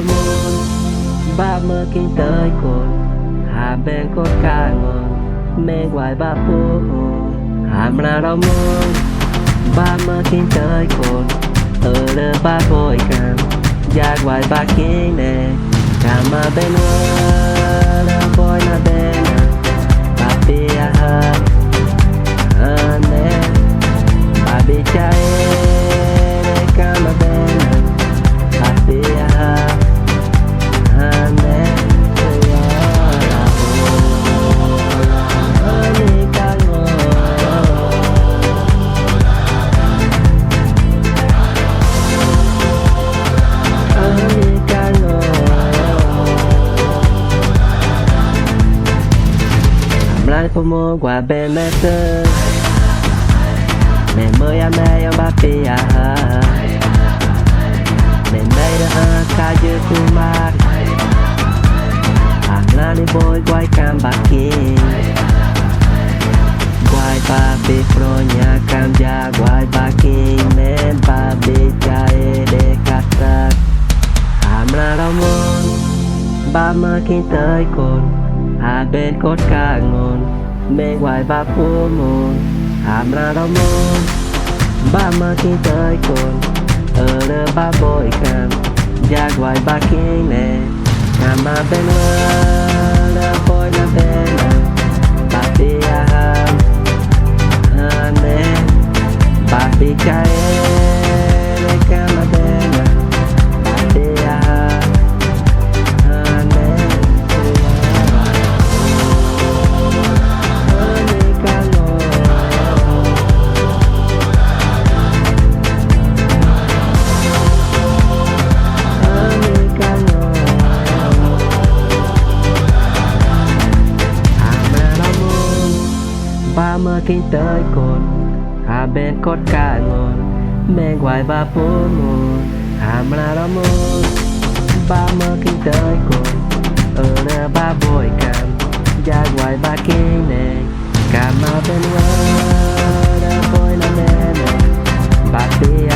môn ba mơ kinh tới cồn hà bên cốt ca ngon mê ngoài ba phố hàm ra đó môn ba mơ kinh tới cồn lơ ba vội cam giác ngoài ba kinh nè cam mà bên hoa đã vội na bên ba bia ha nè ba bị cháy cam mà bên ba bia ha nè lại phố mua qua bên mẹ tư mẹ mới ăn mẹ ông bà bia mẹ đây đã ca dư tu mát lại đi bôi quay cam bạc kia quay ba bì pro nhà cam gia quay ba kia nên ba bì chạy để cắt tật lại đâu muốn ba mơ kinh tới cồn bên cốt ca ngon mê ngoài ba phố môn ra đó môn ba mơ kinh tới cồn lơ ba vội cam giác ngoài ba kinh nè cam mà bên lơ vội na bên ba bia nè ba bia cháy cam mà bên ba bia ba mơ kinh tới cồn bên cốt ca ngon mê ngoài ba phố môn ra đó môn ba mơ kinh tới cồn lơ ba vội cam giác ngoài ba kinh nè cam mà bên hoa đã vội na bên ba bia